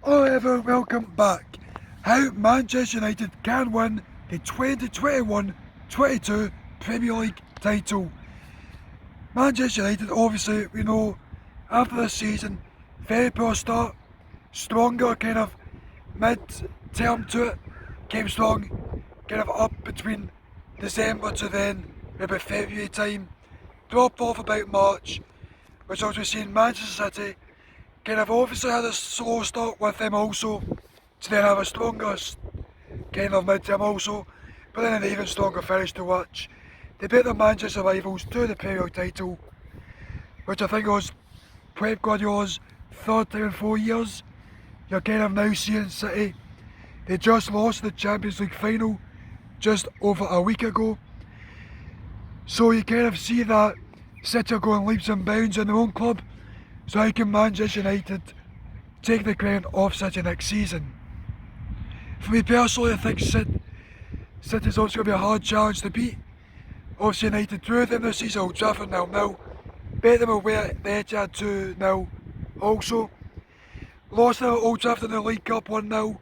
Hello everyone, welcome back. How Manchester United can win the 2021-22 Premier League title. Manchester United, obviously, we know, after this season, very poor start, stronger kind of mid-term to it, came strong, kind of up between December to then maybe February time, dropped off about March, which as we've seen Manchester City kind of obviously had a slow start with them also, to then have a stronger kind of mid-term also, but then an even stronger finish to watch. They beat their Manchester rivals to the Premier League title, which I think was Pep Guardiola's third time in 4 years. You're kind of now seeing City. They just lost the Champions League final just over a week ago. So you kind of see that City are going leaps and bounds in their own club. So how can Manchester United take the crown off City next season? For me personally, I think City's also going to be a hard challenge to beat. Obviously United drew them this season, Old Trafford 0-0. Beat them away at the Etihad 2-0 also. Lost them at Old Trafford in the League Cup 1-0.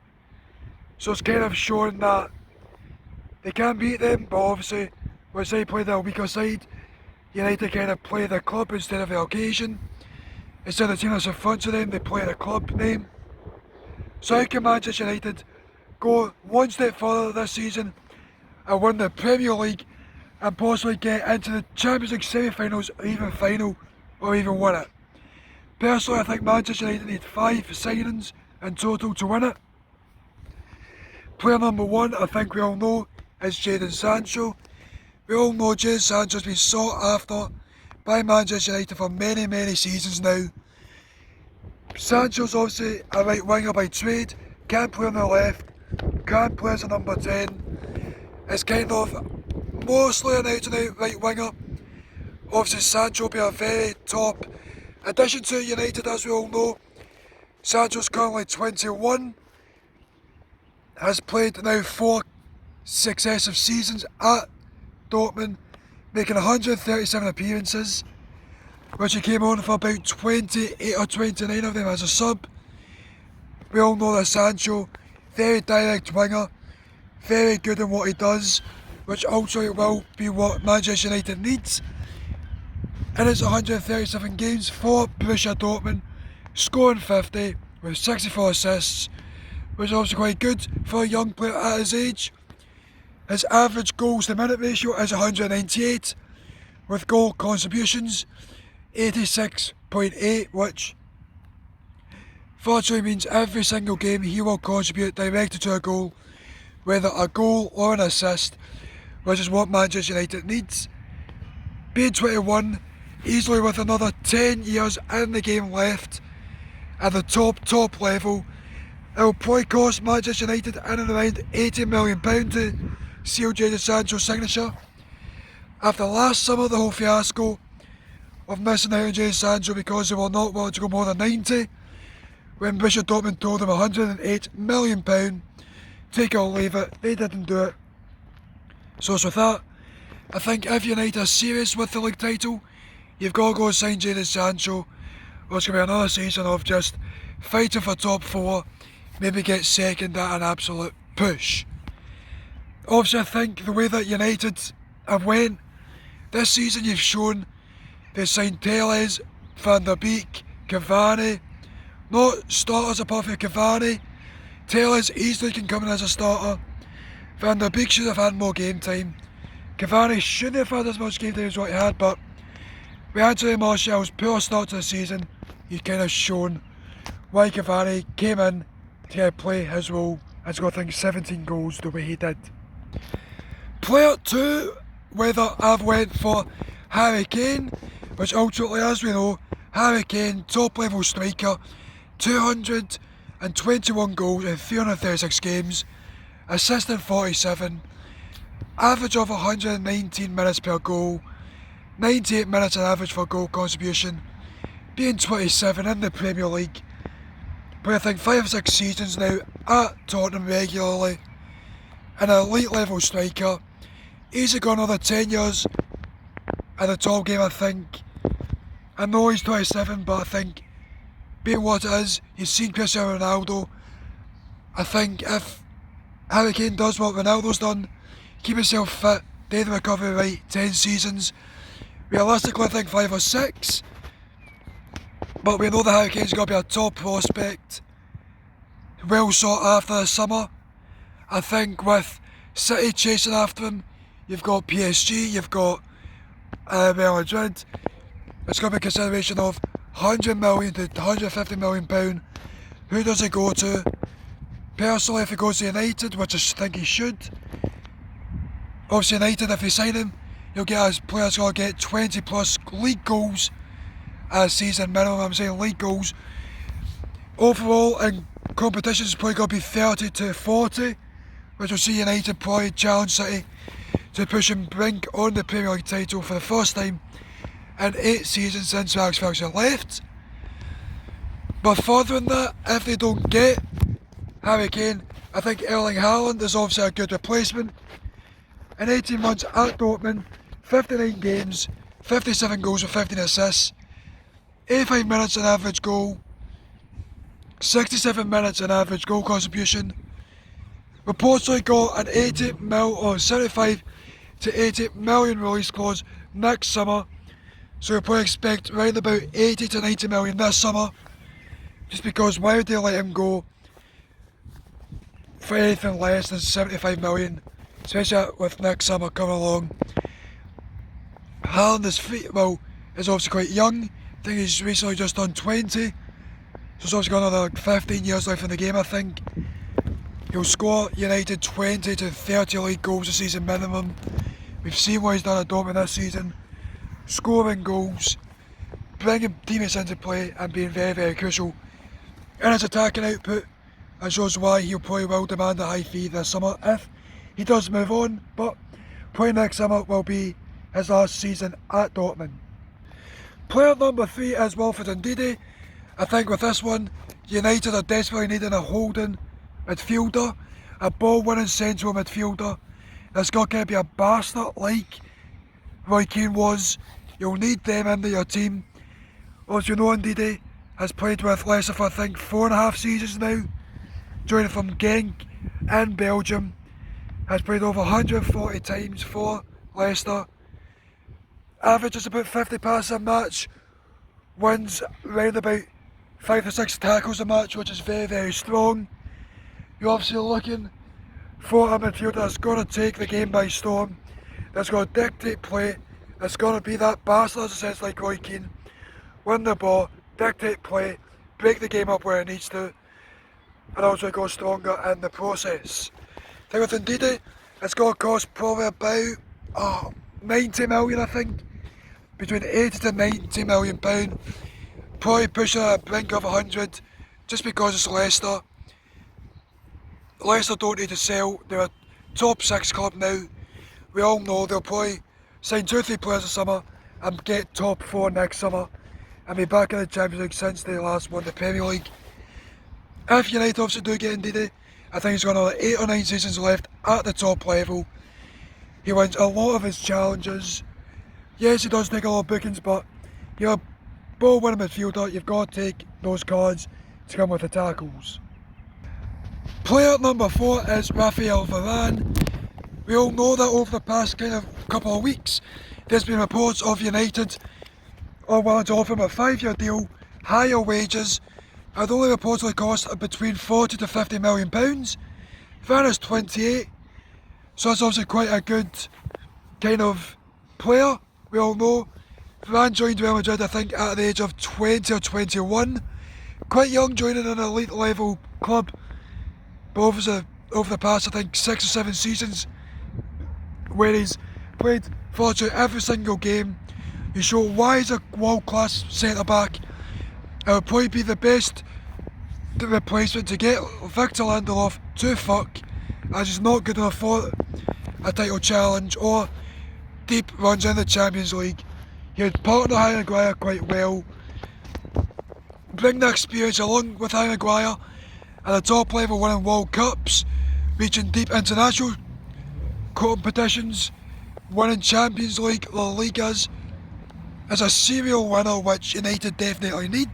So it's kind of showing that they can beat them, but obviously when City play their weaker side, United kind of play the club instead of the occasion. Instead of the team that's in front of them, they play the club name. So how can Manchester United go one step further this season and win the Premier League and possibly get into the Champions League semi-finals or even final or even win it? Personally, I think Manchester United need 5 signings in total to win it. Player number 1, I think we all know, is Jadon Sancho. We all know Jadon Sancho's been sought after by Manchester United for many seasons now. Sancho's obviously a right winger by trade, can't play on the left, can't play as a number 10. It's kind of mostly an out and out right winger. Obviously Sancho will be a very top addition to United, as we all know. Sancho's currently 21, has played now 4 successive seasons at Dortmund, making 137 appearances, which he came on for about 28 or 29 of them as a sub. We all know that Sancho, very direct winger, very good in what he does, which also will be what Manchester United needs. In his 137 games for Borussia Dortmund, scoring 50 with 64 assists, which is obviously quite good for a young player at his age. His average goals to minute ratio is 198, with goal contributions 86.8, which virtually means every single game he will contribute directly to a goal, whether a goal or an assist, which is what Manchester United needs. Being 21, easily with another 10 years in the game left, at the top level, it will probably cost Manchester United in and around £80 million to seal Jadon Sancho's signature. After last summer, the whole fiasco of missing out on Jadon Sancho because they were not willing to go more than 90, when Borussia Dortmund told them £108 million, take it or leave it, they didn't do it. So it's with that, I think if United are serious with the league title, you've got to go and sign Jadon Sancho, or it's going to be another season of just fighting for top 4, maybe get second at an absolute push. Obviously I think the way that United have went this season, you've shown they signed Telles, Van der Beek, Cavani, not starters apart from Cavani. Telles easily can come in as a starter. Van der Beek should have had more game time. Cavani shouldn't have had as much game time as what he had, but with Anthony Martial's poor start to the season, he's kind of shown why Cavani came in to play his role and scored, I think, 17 goals the way he did. Player 2, whether I've went for Harry Kane, which ultimately, as we know, Harry Kane, top level striker, 221 goals in 336 games, assisting 47, average of 119 minutes per goal, 98 minutes on average for goal contribution, being 27 in the Premier League, but I think 5 or 6 seasons now at Tottenham regularly, an elite level striker. Easily got another 10 years at the top game, I think. I know he's 27, but I think being what it is, you've seen Cristiano Ronaldo I think if Harry Kane does what Ronaldo's done, keep himself fit, do the recovery right, 10 seasons, realistically I think 5 or 6, but we know that Harry Kane's got to be a top prospect, well sought after this summer. I think with City chasing after him, you've got PSG, you've got Real Madrid. It's going to be a consideration of 100 million to 150 million pound. Who does he go to? Personally, if he goes to United, which I think he should, obviously United, if they sign him, he'll get his players going to get 20 plus league goals a season minimum. I'm saying league goals. Overall, in competitions, it's probably going to be 30 to 40, which will see United probably challenge City to push and bring on the Premier League title for the first time in 8 seasons since Alex Ferguson left. But further than that, if they don't get Harry Kane, I think Erling Haaland is obviously a good replacement. In 18 months at Dortmund, 59 games, 57 goals with 15 assists, 85 minutes an average goal, 67 minutes an average goal contribution. Reportedly got an 80 mil or 75 to 80 million release clause next summer, so we'll probably expect around about 80 to 90 million this summer, just because why would they let him go for anything less than 75 million, especially with next summer coming along. Haaland is obviously quite young. I think he's recently just done 20, so he's obviously got another 15 years left in the game. I think he'll score United 20 to 30 league goals a season minimum. We've seen what he's done at Dortmund this season, scoring goals, bringing teammates into play and being very, very crucial in his attacking output, and shows why he'll probably will demand a high fee this summer if he does move on, but probably next summer will be his last season at Dortmund. Player number 3 is Wilfred Ndidi. I think with this one, United are desperately needing a holding midfielder, a ball-winning central midfielder that's got to be a bastard like Roy Keane was. You'll need them into your team. As you know, Ndidi has played with Leicester for I think 4.5 seasons now, joining from Genk in Belgium, has played over 140 times for Leicester, averages about 50 passes a match, wins around about 5 to 6 tackles a match, which is very, very strong. You're obviously looking for a midfielder that's going to take the game by storm, that's going to dictate play, that's going to be that bastard, as I said, like Roy Keane, win the ball, dictate play, break the game up where it needs to, and also go stronger in the process. The thing with Ndidi, it's going to cost probably about 90 million, I think, between 80 to 90 million pound, probably pushing at a brink of 100, just because it's Leicester. Leicester don't need to sell, they're a top 6 club now. We all know they'll probably sign 2 or 3 players this summer and get top 4 next summer and be back in the Champions League since they last won the Premier League. If United obviously do get Ndidi, I think he's got another 8 or 9 seasons left at the top level. He wins a lot of his challenges. Yes, he does take a lot of bookings, but you're a ball-winning midfielder, you've got to take those cards to come with the tackles. Player number 4 is Raphael Varane. We all know that over the past kind of couple of weeks, there's been reports of United are willing to offer him a 5-year deal, higher wages, and only reportedly cost between 40 to 50 million pounds. Varane is 28, so that's obviously quite a good kind of player. We all know Varane joined Real Madrid, I think, at the age of 20 or 21. Quite young, joining an elite level club, but over the past, I think, 6 or 7 seasons, where he's played virtually every single game, you show why he's a world-class centre-back. It would probably be the best replacement to get Victor Lindelof to fuck, as he's not good enough for a title challenge or deep runs in the Champions League. He would partner Harry Maguire quite well, bring the experience along with Harry Maguire at the top level, winning World Cups, reaching deep international competitions, winning Champions League, La Ligas, as a serial winner, which United definitely need.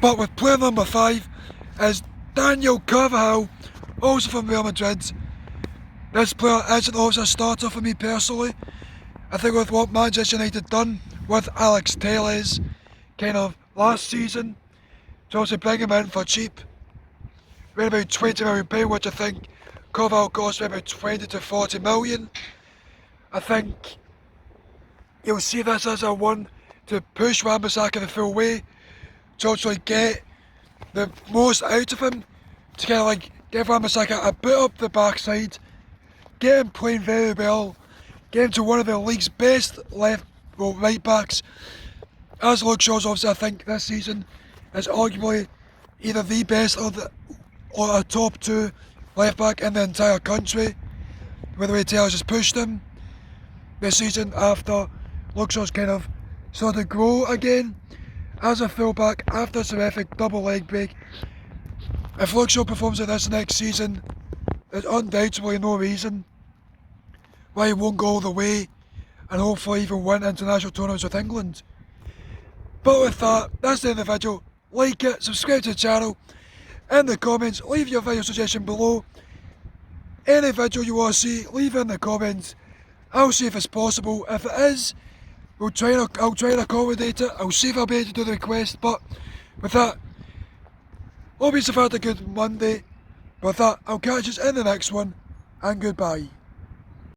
But with player number 5 is Daniel Carvajal, also from Real Madrid. This player isn't also a starter for me personally. I think with what Manchester United done with Alex Telles kind of last season, to also bring him in for cheap, around about £20 million, which I think Carvajal cost about 20 to 40 million. I think you'll see this as a one to push Wan-Bissaka the full way, to actually get the most out of him, to kind of like give Wan-Bissaka a bit up the backside, get him playing very well, get him to one of the league's best right backs. As Luke Shaw's obviously I think this season is arguably either the best or a top two left back in the entire country. With the way Taylor's just pushed him this season after Luke Shaw's kind of started to grow again as a fullback after this horrific double leg break. If Luke Shaw performs like this next season, there's undoubtedly no reason why he won't go all the way and hopefully even win international tournaments with England. But with that, that's the end of the video. Like it, subscribe to the channel, in the comments, leave your video suggestion below. Any video you want to see, leave it in the comments. I'll see if it's possible. If it is, I'll try and accommodate it. I'll see if I'll be able to do the request. But with that, hope you've had a good Monday. With that, I'll catch you in the next one, and goodbye.